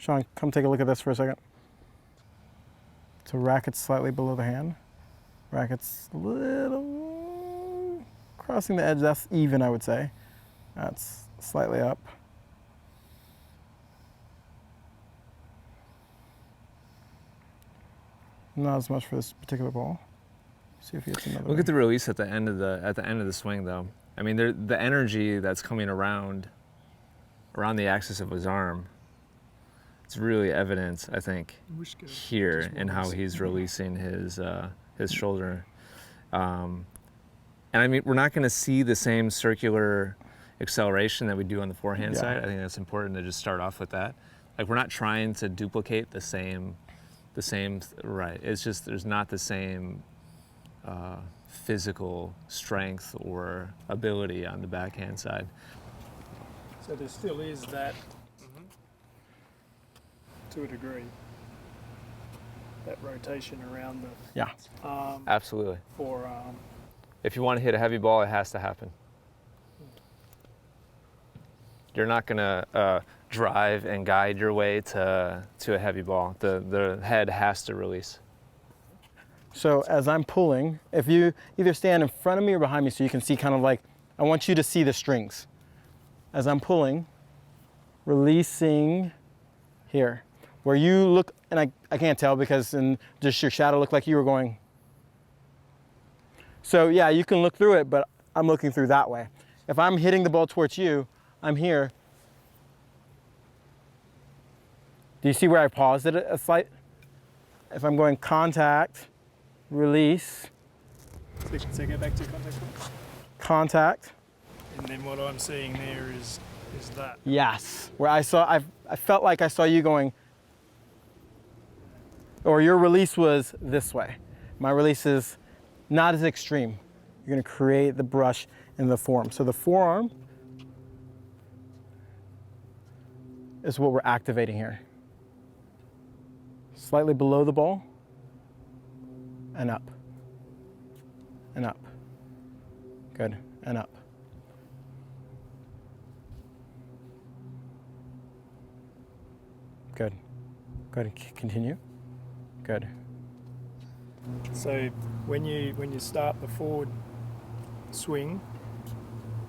Sean, come take a look at this for a second. So racket's slightly below the hand. Racket's a little crossing the edge. That's even, I would say. That's slightly up. Not as much for this particular ball. See if he hits another. Look at the release at the end of the swing, though. I mean, the energy that's coming around the axis of his arm. It's really evident, I think, here in how he's releasing his shoulder. And I mean, we're not going to see the same circular acceleration that we do on the forehand side. I think that's important to just start off with that. Like, we're not trying to duplicate the same, right. It's just, there's not the same physical strength or ability on the backhand side. So there still is that, to a degree, that rotation around the Absolutely. forearm. If you want to hit a heavy ball, it has to happen. You're not going to drive and guide your way to a heavy ball. The head has to release. So as I'm pulling, if you either stand in front of me or behind me so you can see kind of like, I want you to see the strings. As I'm pulling, releasing here. Where you look, and I can't tell because in just your shadow looked like you were going. So yeah, you can look through it, but I'm looking through that way. If I'm hitting the ball towards you, I'm here. Do you see where I paused it a slight? If I'm going contact, release. So go back to contact point. Contact. And then what I'm seeing there is that. Yes, where I felt like I saw you going, or your release was this way. My release is not as extreme. You're gonna create the brush in the forearm. So the forearm is what we're activating here. Slightly below the ball, and up, and up. Good, and up. Good. Good. Continue. Good. So when you start the forward swing,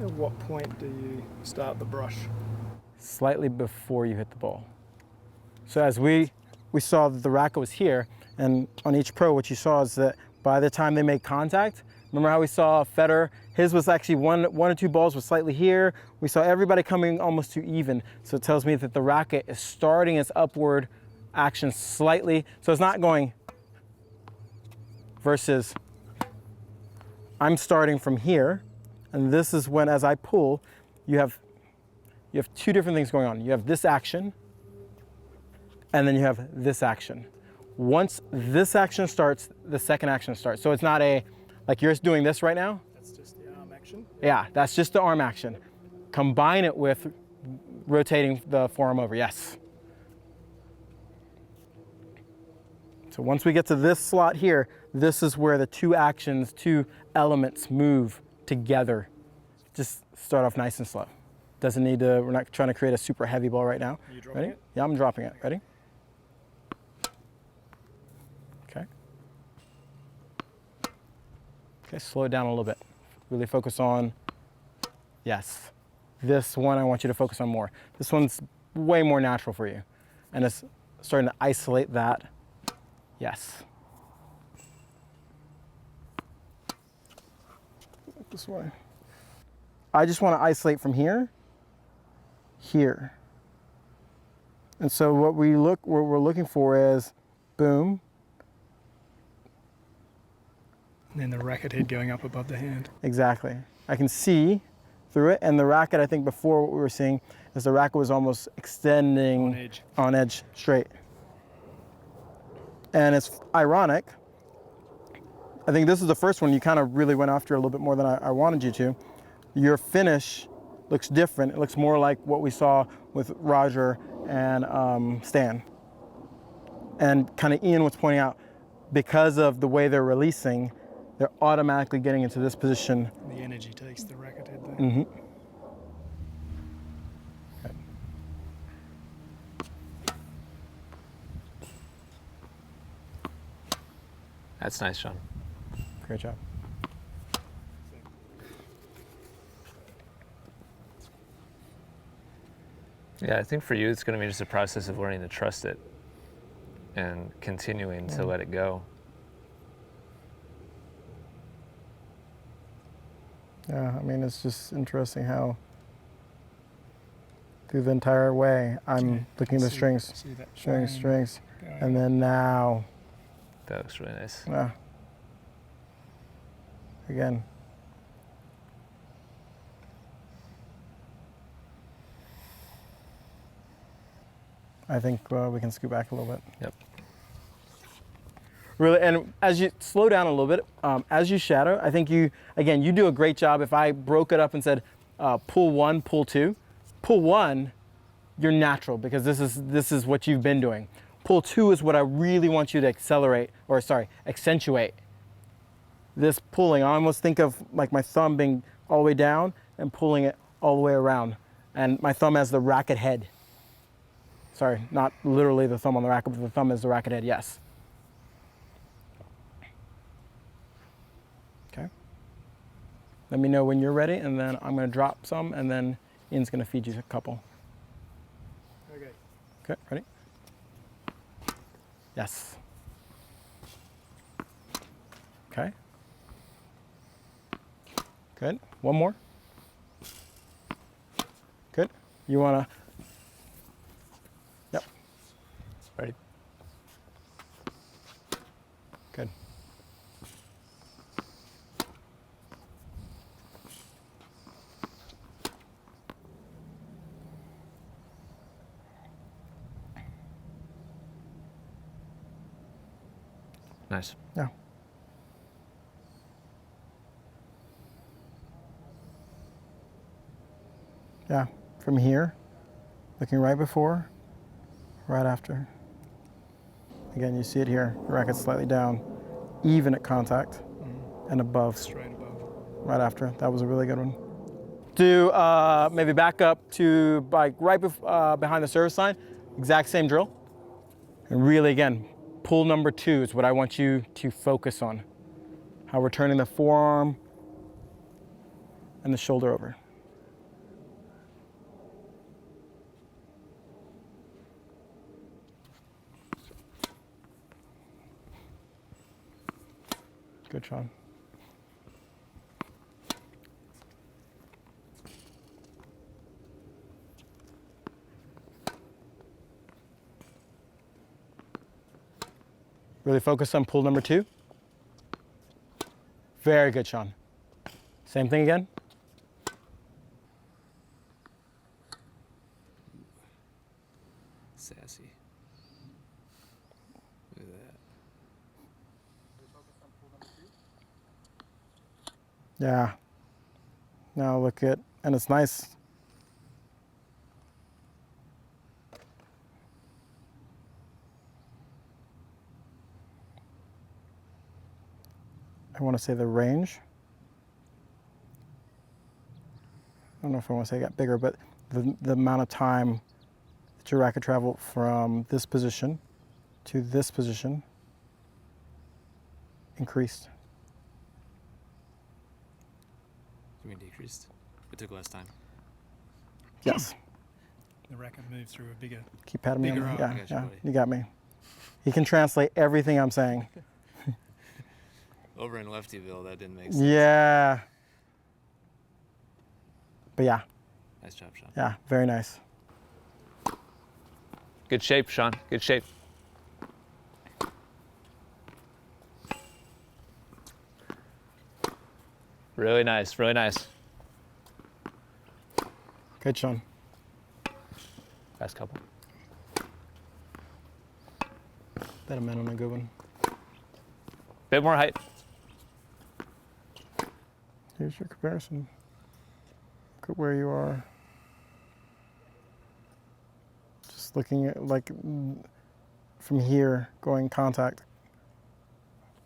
at what point do you start the brush? Slightly before you hit the ball. So as we saw that the racket was here, and on each pro, what you saw is that by the time they make contact, remember how we saw Federer, his was actually one or two balls was slightly here. We saw everybody coming almost to even. So it tells me that the racket is starting its upward action slightly. So it's not going versus I'm starting from here. And this is when, as I pull, you have two different things going on. You have this action, and then you have this action. Once this action starts, the second action starts. So it's not like you're doing this right now. That's just the arm action? Yeah, that's just the arm action. Combine it with rotating the forearm over, yes. So once we get to this slot here, this is where the two actions, two elements move together. Just start off nice and slow. Doesn't need to, we're not trying to create a super heavy ball right now. Are you dropping Ready? it? Yeah, I'm dropping it. Ready? Okay. Okay, slow it down a little bit. Really focus on, yes. This one I want you to focus on more. This one's way more natural for you. And it's starting to isolate that. Yes. This way. I just want to isolate from here, here. And so what we're looking for is boom. And then the racket head going up above the hand. Exactly. I can see through it, and the racket, I think before what we were seeing is the racket was almost extending on edge straight. And it's ironic. I think this is the first one you kind of really went after a little bit more than I wanted you to. Your finish looks different. It looks more like what we saw with Roger and Stan. And kind of Ian was pointing out, because of the way they're releasing, they're automatically getting into this position. The energy takes the racket head there. Mm-hmm. Okay. That's nice, Sean. Great job. Yeah, I think for you, it's going to be just a process of learning to trust it and continuing to let it go. Yeah, I mean, it's just interesting how through the entire way, I'm looking at the strings, strings, and then now, That looks really nice. Again. I think we can scoot back a little bit. Yep. Really, and as you slow down a little bit, as you shadow, I think you do a great job. If I broke it up and said, pull 1, pull 2, pull 1, you're natural because this is what you've been doing. Pull 2 is what I really want you to accentuate. This pulling, I almost think of like my thumb being all the way down and pulling it all the way around. And my thumb as the racket head. Sorry, not literally the thumb on the racket, but the thumb as the racket head, yes. Okay. Let me know when you're ready, and then I'm gonna drop some, and then Ian's gonna feed you a couple. Okay. Okay, ready? Yes. Okay. Good. One more. Good. You wanna? Yep. Ready? Good. Nice. Yeah. Yeah, from here, looking right before, right after. Again, you see it here, the racket's slightly down, even at contact, and above. Straight above. Right after, that was a really good one. Do maybe back up to like right behind the service line, exact same drill. And really again, pull number 2 is what I want you to focus on. How we're turning the forearm and the shoulder over. Good, Sean. Really focus on pull number 2. Very good, Sean. Same thing again. Sassy. Look at that. Yeah. Now look at, and it's nice. I want to say the range. I don't know if I want to say it got bigger, but the amount of time that your racket traveled from this position to this position increased. You mean decreased? It took less time. Yes. The racket moved through a bigger. Keep patting me on Bigger the- arm. Yeah, I got you, yeah, buddy. you got me. He can translate everything I'm saying. Over in Leftyville, that didn't make sense. Yeah. But yeah, Nice job, Sean. yeah, very nice. Good shape, Sean. Good shape. Really nice, really nice. Good, Sean. Last couple. That a man on a good one. Bit more height. Here's your comparison. Look at where you are. Just looking at like from here, going contact.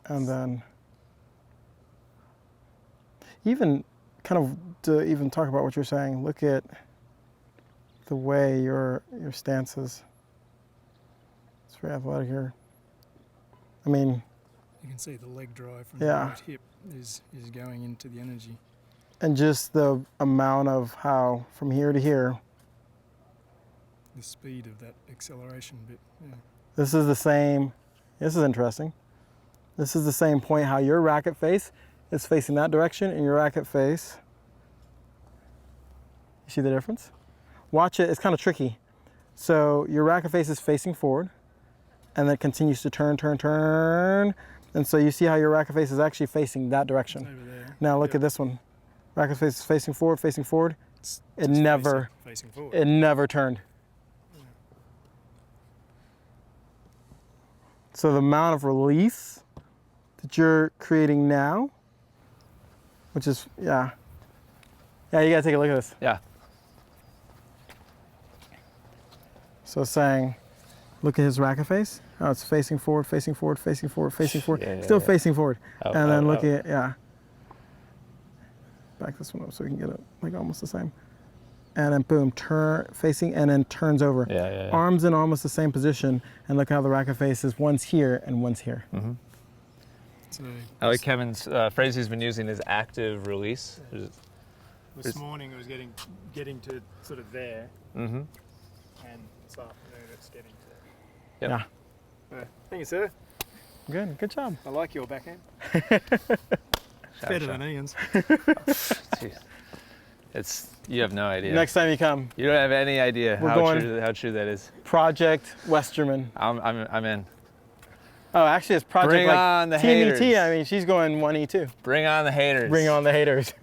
And then even kind of to even talk about what you're saying, look at the way your stance is. It's very athletic here. I mean, You can see the leg drive from Yeah. the right hip is going into the energy. And just the amount of how from here to here, The speed of that acceleration bit. Yeah. this is the same, this is interesting. This is the same point how your racket face is facing that direction and your racket face. You see the difference? Watch it, it's kind of tricky. So your racket face is facing forward and then it continues to turn, turn, turn. And so you see how your racket face is actually facing that direction. It's over there. Now look Yep. at this one. Racket face is facing forward, facing forward. It's It just never, facing forward. it never turned. So the amount of release that you're creating now, which is, yeah. Yeah, you gotta take a look at this. Yeah. So it's saying, look at his racket face. Oh, it's facing forward, facing forward, facing forward, facing forward. Yeah, Still yeah. facing forward. Out, And then out, look out. at, yeah. Back this one up so we can get it like almost the same. And then boom, turn, facing, and then turns over. Yeah, yeah, yeah. Arms in almost the same position. And look how the racket face is, one's here and one's here. Mm-hmm. So I like Kevin's phrase he's been using is active release. this morning it was getting to sort of there, Mm-hmm. and this afternoon it's getting to Yep. Yeah, thank you, sir. good job. I like your backhand. Shout, Better shout. than Ian's. Jeez. It's, you have no idea. Next time you come, You don't have any idea We're how going- true that is. Project Westerman. I'm in. Oh, actually it's Project Bring like on the Team haters. ET. I mean, she's going 1E2. Bring on the haters. Bring on the haters.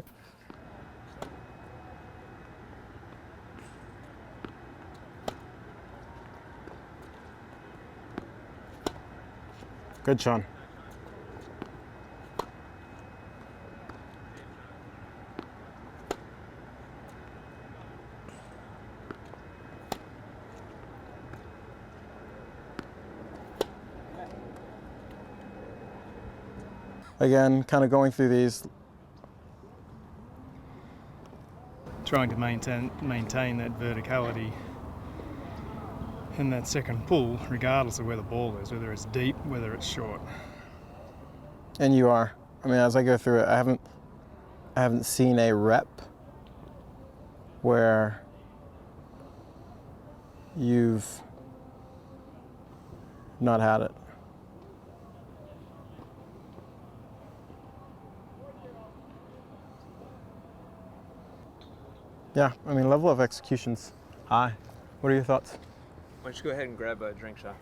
Good, Sean. Again, kind of going through these. Trying to maintain that verticality and that second pull, regardless of where the ball is, whether it's deep, whether it's short. And you are. I mean, as I go through it, I haven't seen a rep where you've not had it. Yeah, I mean, level of execution's high. What are your thoughts? Why don't you go ahead and grab a drink shot?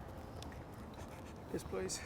Yes, please.